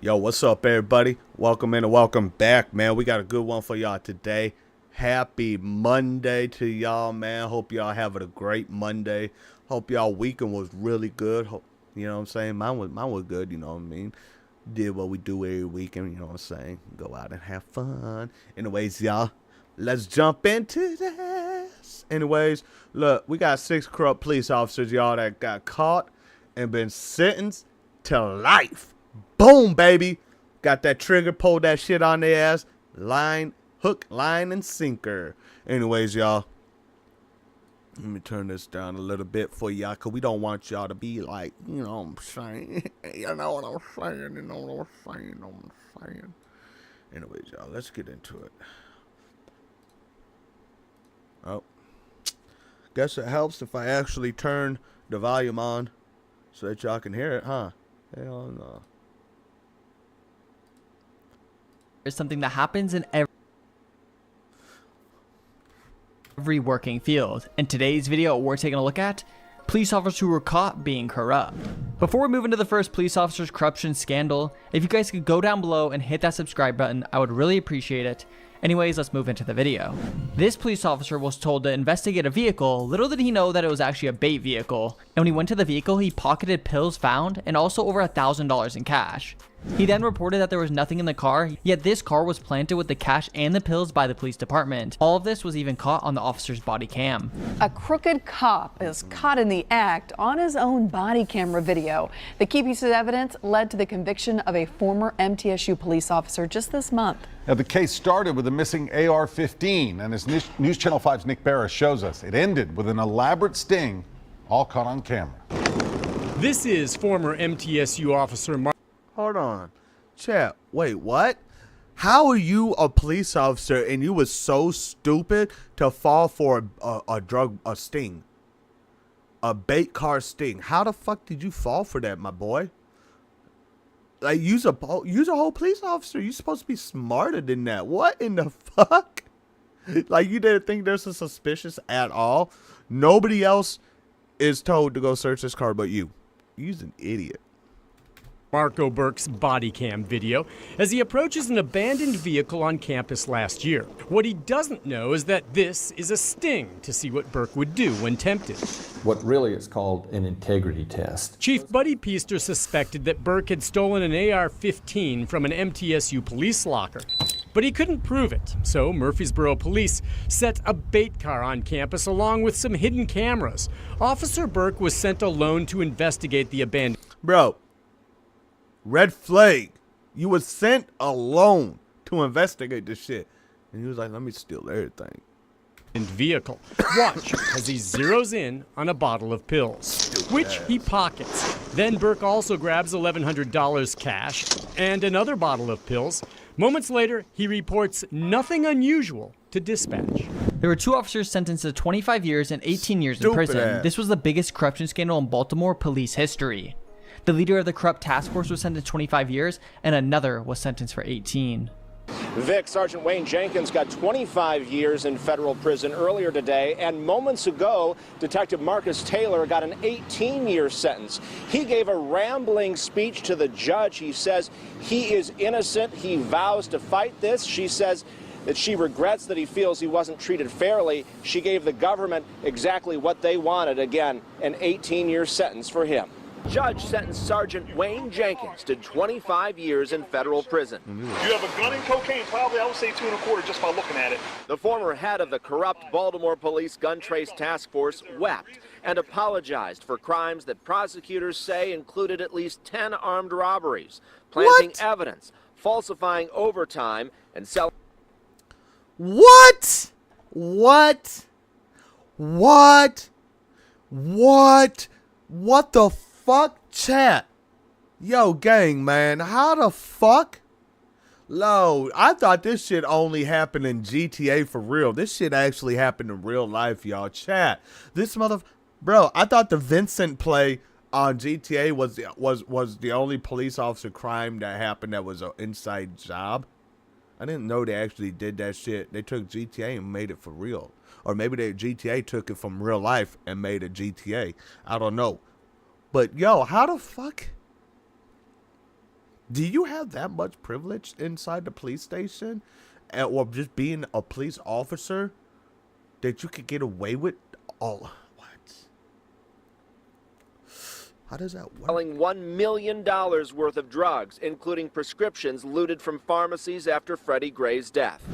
Yo, what's up, everybody? Welcome in and welcome back, man. We got a good one for y'all today. Happy Monday to y'all, man. Hope y'all having a great Monday. Hope y'all weekend was really good. You know what I'm saying? Mine was good, you know what I mean? Did what we do every weekend, you know what I'm saying? Go out and have fun. Anyways, y'all, let's jump into this. Anyways, look, we got 6 corrupt police officers, y'all, that got caught and been sentenced to life. Boom, baby. Got that trigger, pulled that shit on their ass. Hook, line, and sinker. Anyways, y'all, let me turn this down a little bit for y'all, because we don't want y'all to be like, you know what I'm saying? You know what I'm saying? You know what I'm saying? Anyways, y'all, let's get into it. Oh. Guess it helps if I actually turn the volume on so that y'all can hear it, huh? Hell no. Is something that happens in every working field. In today's video, we're taking a look at police officers who were caught being corrupt. Before we move into the first police officer's corruption scandal, if you guys could go down below and hit that subscribe button, I would really appreciate it. Anyways, let's move into the video. This police officer was told to investigate a vehicle. Little did he know that it was actually a bait vehicle. And when he went to the vehicle, he pocketed pills found and also over $1,000 in cash. He then reported that there was nothing in the car, yet this car was planted with the cash and the pills by the police department. All of this was even caught on the officer's body cam. A crooked cop is caught in the act on his own body camera video. The key piece of evidence led to the conviction of a former MTSU police officer just this month. Now, the case started with a missing AR-15, and as News Channel 5's Nick Barra shows us, it ended with an elaborate sting, all caught on camera. This is former MTSU officer Mark. Hold on. Chat, wait, what? How are you a police officer and you was so stupid to fall for a sting? A bait car sting. How the fuck did you fall for that, my boy? Like, use a whole police officer. You're supposed to be smarter than that. What in the fuck? Like, you didn't think this was suspicious at all? Nobody else is told to go search this car but you. You're an idiot. Marco Burke's body cam video as he approaches an abandoned vehicle on campus last year. What he doesn't know is that this is a sting to see what Burke would do when tempted. What really is called an integrity test. Chief Buddy Peaster suspected that Burke had stolen an AR-15 from an MTSU police locker, but he couldn't prove it. So Murfreesboro police set a bait car on campus along with some hidden cameras. Officer Burke was sent alone to investigate the abandoned. Bro. Red flag. You was sent alone to investigate this shit. And he was like, let me steal everything. Vehicle. Watch as he zeroes in on a bottle of pills, which he pockets. Then Burke also grabs $1,100 cash and another bottle of pills. Moments later, he reports nothing unusual to dispatch. There were 2 officers sentenced to 25 years and 18 years in prison. This was the biggest corruption scandal in Baltimore police history. The leader of the corrupt task force was sentenced to 25 years, and another was sentenced for 18. Vic, Sergeant Wayne Jenkins got 25 years in federal prison earlier today, and moments ago, Detective Marcus Taylor got an 18-year sentence. He gave a rambling speech to the judge. He says he is innocent. He vows to fight this. She says that she regrets that he feels he wasn't treated fairly. She gave the government exactly what they wanted. Again, an 18-year sentence for him. Judge sentenced Sergeant Wayne Jenkins to 25 years in federal prison. You have a gun and cocaine, probably I would say 2 1/4 just by looking at it. The former head of the corrupt Baltimore Police Gun Trace Task Force wept and apologized for crimes that prosecutors say included at least 10 armed robberies, planting evidence, falsifying overtime, and selling. What? What the fuck, chat? Yo, gang, man, how the fuck? Lo, I thought this shit only happened in GTA for real. This shit actually happened in real life, y'all. Chat, this bro, I thought the Vincent play on GTA was the only police officer crime that happened that was an inside job. I didn't know they actually did that shit. They took GTA and made it for real. Or maybe GTA took it from real life and made a GTA. I don't know. But, yo, how the fuck Do you have that much privilege inside the police station, or just being a police officer, that you could get away with all? What? How does that work? Selling $1 million worth of drugs, including prescriptions looted from pharmacies after Freddie Gray's death.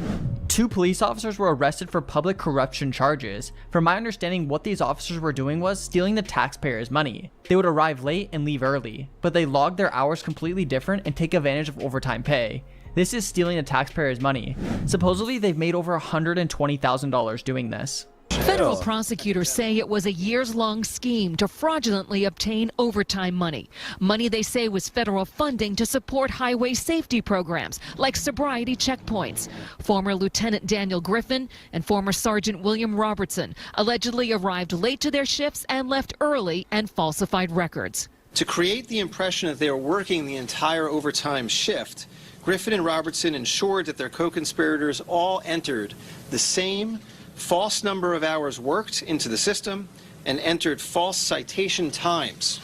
2 police officers were arrested for public corruption charges. From my understanding, what these officers were doing was stealing the taxpayers' money. They would arrive late and leave early, but they logged their hours completely different and take advantage of overtime pay. This is stealing the taxpayers' money. Supposedly, they've made over $120,000 doing this. Federal prosecutors say it was a years-long scheme to fraudulently obtain overtime money. Money they say was federal funding to support highway safety programs like sobriety checkpoints. Former Lieutenant Daniel Griffin and former Sergeant William Robertson allegedly arrived late to their shifts and left early and falsified records. To create the impression that they were working the entire overtime shift, Griffin and Robertson ensured that their co-conspirators all entered the same false number of hours worked into the system and entered false citation times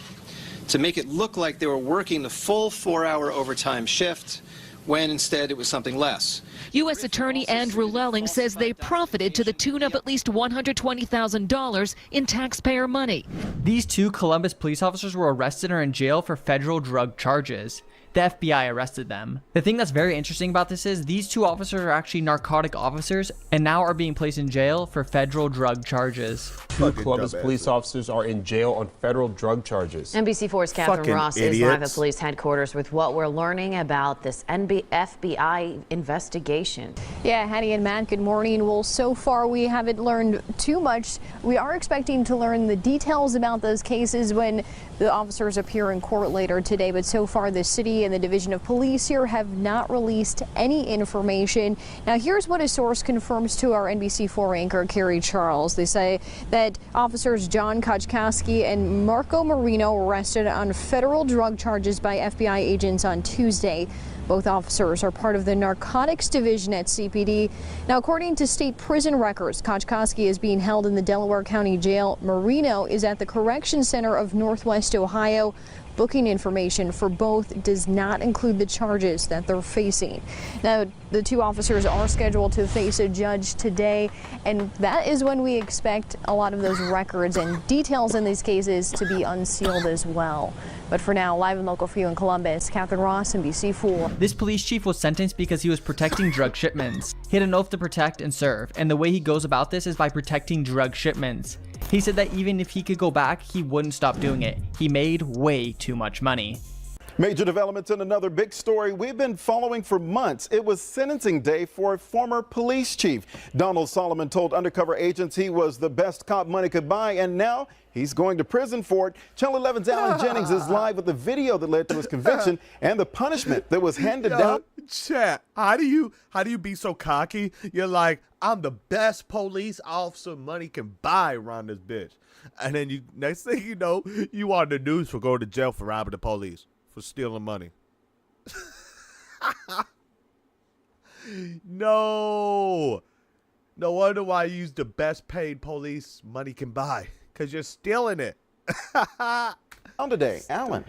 to make it look like they were working the full 4-hour overtime shift when instead it was something less. U.S. Attorney Andrew Lelling says they profited to the tune of at least $120,000 in taxpayer money. These 2 Columbus police officers were arrested and are in jail for federal drug charges. The FBI arrested them. The thing that's very interesting about this is these 2 officers are actually narcotic officers and now are being placed in jail for federal drug charges. 2 Columbus police officers are in jail on federal drug charges. NBC4's Catherine Ross is live at police headquarters with what we're learning about this FBI investigation. Yeah, Hattie and Matt, good morning. Well, so far we haven't learned too much. We are expecting to learn the details about those cases when the officers appear in court later today, but so far the city and the Division of Police here have not released any information. Now, here's what a source confirms to our NBC4 anchor, Carrie Charles. They say that officers John Koczkowski and Marco Marino were arrested on federal drug charges by FBI agents on Tuesday. Both officers are part of the narcotics division at CPD. Now, according to state prison records, Koczkowski is being held in the Delaware County Jail. Marino is at the Correction Center of Northwest Ohio. Booking information for both does not include the charges that they're facing. Now, the 2 officers are scheduled to face a judge today, and that is when we expect a lot of those records and details in these cases to be unsealed as well. But for now, live and local for you in Columbus, Catherine Ross, NBC4. This police chief was sentenced because he was protecting drug shipments. He had an oath to protect and serve, and the way he goes about this is by protecting drug shipments. He said that even if he could go back, he wouldn't stop doing it. He made way too much money. Major developments in another big story we've been following for months. It was sentencing day for a former police chief. Donald Solomon told undercover agents he was the best cop money could buy, and now he's going to prison for it. Channel 11's Alan Jennings is live with the video that led to his conviction and the punishment that was handed down. Chat, how do you be so cocky? You're like, I'm the best police officer money can buy around this bitch. And then next thing you know, you on the news for going to jail for robbing the police, for stealing money. No wonder why you use the best paid police money can buy, because you're stealing it. On today, Alan.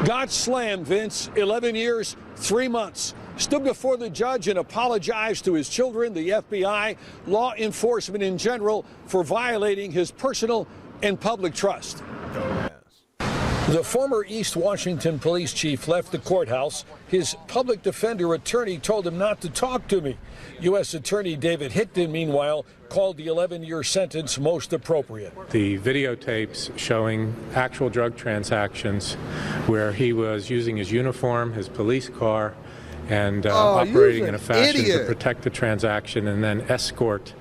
Got slammed, Vince. 11 years, 3 months. Stood before the judge and apologized to his children, the FBI, law enforcement in general, for violating his personal and public trust. The former East Washington police chief left the courthouse. His public defender attorney told him not to talk to me. U.S. Attorney David Hickton, meanwhile, called the 11-year sentence most appropriate. The videotapes showing actual drug transactions where he was using his uniform, his police car, and operating in a fashion to protect the transaction and then escort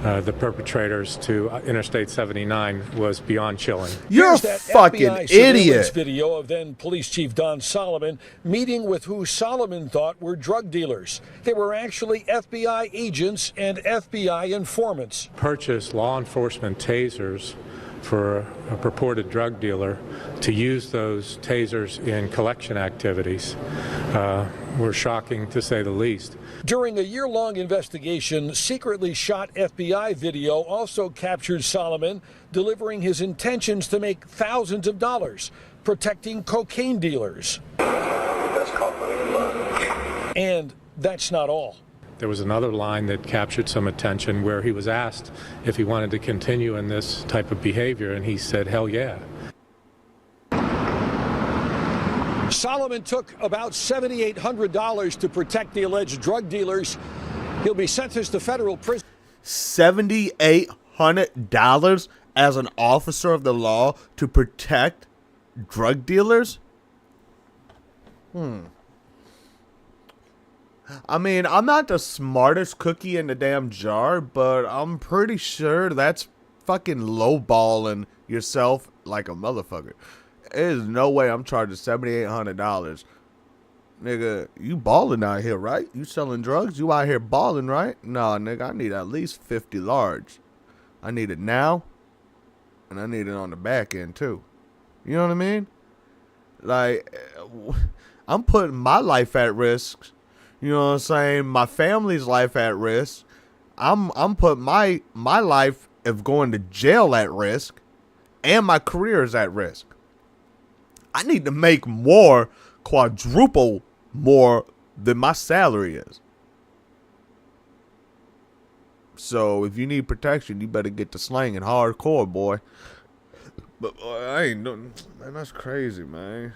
the perpetrators to Interstate 79 was beyond chilling. You're a fucking idiot. Video of then Police Chief Don Solomon meeting with who Solomon thought were drug dealers. They were actually FBI agents and FBI informants. Purchased law enforcement tasers for a purported drug dealer to use those tasers in collection activities were shocking, to say the least. During a year-long investigation, secretly shot FBI video also captured Solomon delivering his intentions to make thousands of dollars. protecting cocaine dealers. And that's not all. There was another line that captured some attention where he was asked if he wanted to continue in this type of behavior, and he said, hell yeah. Solomon took about $7,800 to protect the alleged drug dealers. He'll be sentenced to federal prison. $7,800 as an officer of the law to protect drug dealers? I mean, I'm not the smartest cookie in the damn jar, but I'm pretty sure that's fucking lowballing yourself like a motherfucker. There's no way I'm charging $7,800. Nigga, you balling out here, right? You selling drugs? You out here balling, right? Nah, nigga, I need at least 50 large. I need it now, and I need it on the back end, too. You know what I mean? Like, I'm putting my life at risk. You know what I'm saying? My family's life at risk. I'm putting my life of going to jail at risk, and my career is at risk. I need to make more, quadruple more than my salary is. So if you need protection, you better get to slanging hardcore, boy. But boy, I ain't doing, man, that's crazy, man.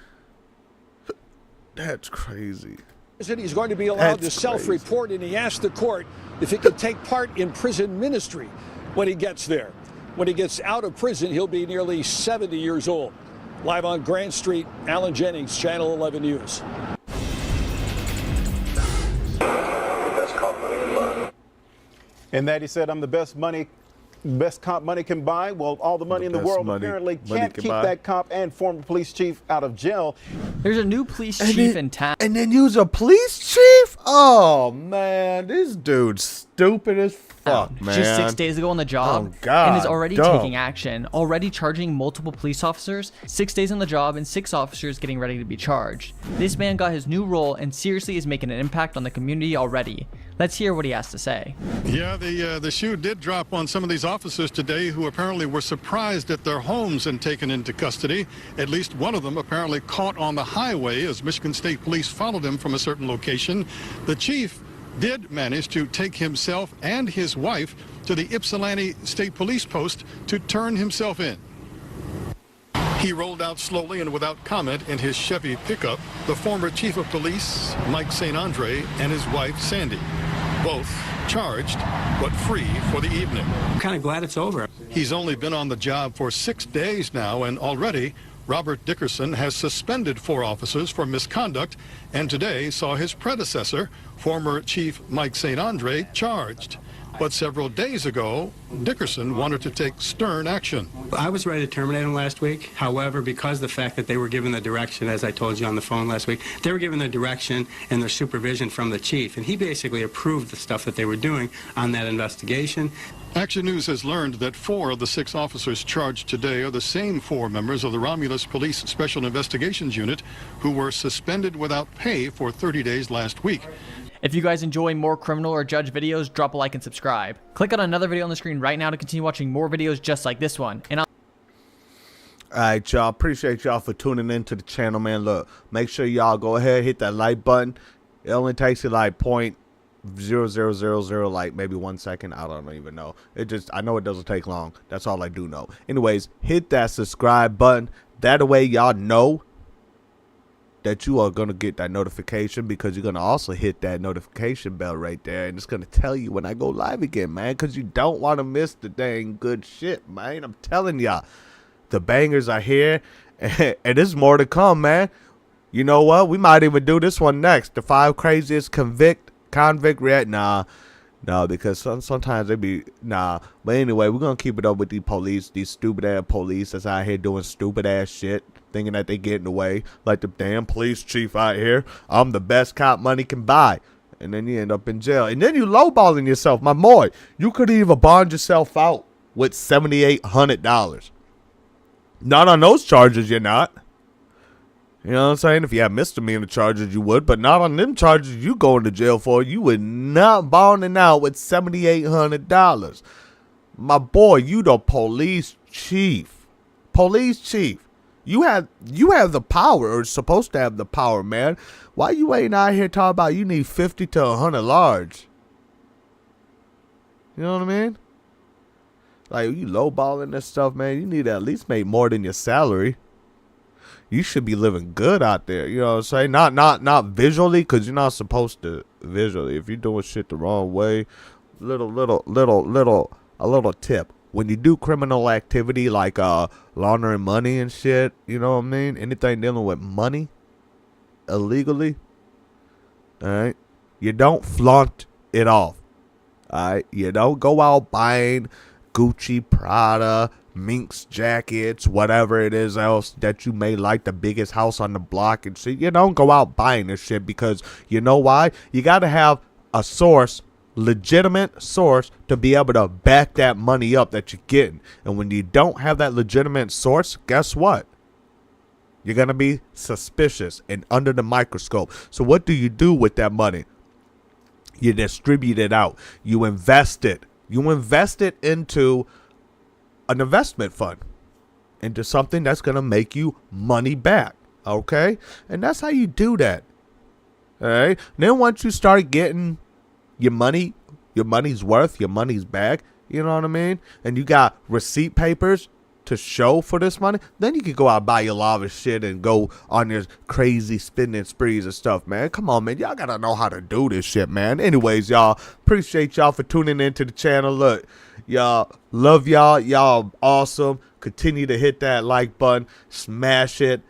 That's crazy. He's going to be allowed to self-report, and he asked the court if he could take part in prison ministry when he gets there. When he gets out of prison, he'll be nearly 70 years old. Live on Grand Street, Alan Jennings, Channel 11 News. And that he said, I'm the best cop money can buy. Well, all the money in the world apparently can't keep that cop and former police chief out of jail. There's a new police chief in town. And then use a police chief? Oh, man. This dude's stupid as fuck, man. Just 6 days ago on the job. Oh, God. And is already taking action. Already charging multiple police officers. 6 days on the job and 6 officers getting ready to be charged. This man got his new role and seriously is making an impact on the community already. Let's hear what he has to say. Yeah, the shoe did drop on some of these officers today who apparently were surprised at their homes and taken into custody. At least one of them apparently caught on the highway as Michigan State Police followed him from a certain location. The chief did manage to take himself and his wife to the Ypsilanti State Police Post to turn himself in. He rolled out slowly and without comment in his Chevy pickup, the former chief of police, Mike St. Andre, and his wife, Sandy. Both charged, but free for the evening. I'm kind of glad it's over. He's only been on the job for 6 days now, and already Robert Dickerson has suspended 4 officers for misconduct, and today saw his predecessor, former Chief Mike St. Andre, charged. But several days ago, Dickerson wanted to take stern action. I was ready to terminate him last week. However, because of the fact that they were given the direction, as I told you on the phone last week, they were given the direction and their supervision from the chief, and he basically approved the stuff that they were doing on that investigation. Action News has learned that 4 of the 6 officers charged today are the same 4 members of the Romulus Police Special Investigations Unit who were suspended without pay for 30 days last week. If you guys enjoy more criminal or judge videos, drop a like and subscribe. Click on another video on the screen right now to continue watching more videos just like this one. And Alright, y'all. Appreciate y'all for tuning into the channel, man. Look, make sure y'all go ahead, hit that like button. It only takes you like 0.0000, like maybe 1 second. I don't even know. I know it doesn't take long. That's all I do know. Anyways, hit that subscribe button. That way y'all know that you are going to get that notification, because you're going to also hit that notification bell right there, and it's going to tell you when I go live again, man, because you don't want to miss the dang good shit, man. I'm telling y'all, the bangers are here, and there's more to come, man. You know what? We might even do this one next. The 5 craziest convict react. Nah, because sometimes they be, nah. But anyway, we're going to keep it up with these police, these stupid-ass police that's out here doing stupid-ass shit, thinking that they getting away, like the damn police chief out here. I'm the best cop money can buy. And then you end up in jail. And then you lowballing yourself, my boy. You could even bond yourself out with $7,800. Not on those charges, you're not. You know what I'm saying? If you have misdemeanor charges, you would. But not on them charges you going to jail for. You would not bonding out with $7,800. My boy, you the police chief. Police chief. You have the power, or supposed to have the power, man. Why you ain't out here talking about you need 50 to 100 large? You know what I mean? Like, you lowballing this stuff, man. You need to at least make more than your salary. You should be living good out there. You know what I'm saying? Not visually, because you're not supposed to visually. If you're doing shit the wrong way, a little tip. When you do criminal activity like laundering money and shit, you know what I mean? Anything dealing with money illegally, all right? You don't flaunt it off, all right? You don't go out buying Gucci, Prada, Minx jackets, whatever it is else that you may like, the biggest house on the block and shit. You don't go out buying this shit, because you know why? You got to have a source, legitimate source, to be able to back that money up that you're getting. And when you don't have that legitimate source, guess what? You're going to be suspicious and under the microscope. So what do you do with that money? You distribute it out. You invest it. You invest it into an investment fund, into something that's going to make you money back. Okay? And that's how you do that. All right? And then once you start getting your money's worth, your money's back, you know what I mean? And you got receipt papers to show for this money, then you can go out and buy your lavish shit and go on your crazy spending sprees and stuff, man. Come on, man. Y'all got to know how to do this shit, man. Anyways, y'all, appreciate y'all for tuning into the channel. Look, y'all, love y'all. Y'all awesome. Continue to hit that like button. Smash it.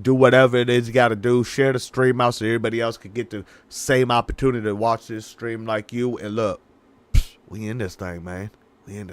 Do whatever it is you got to do. Share the stream out so everybody else can get the same opportunity to watch this stream like you. And look, we in this thing, man. We in this.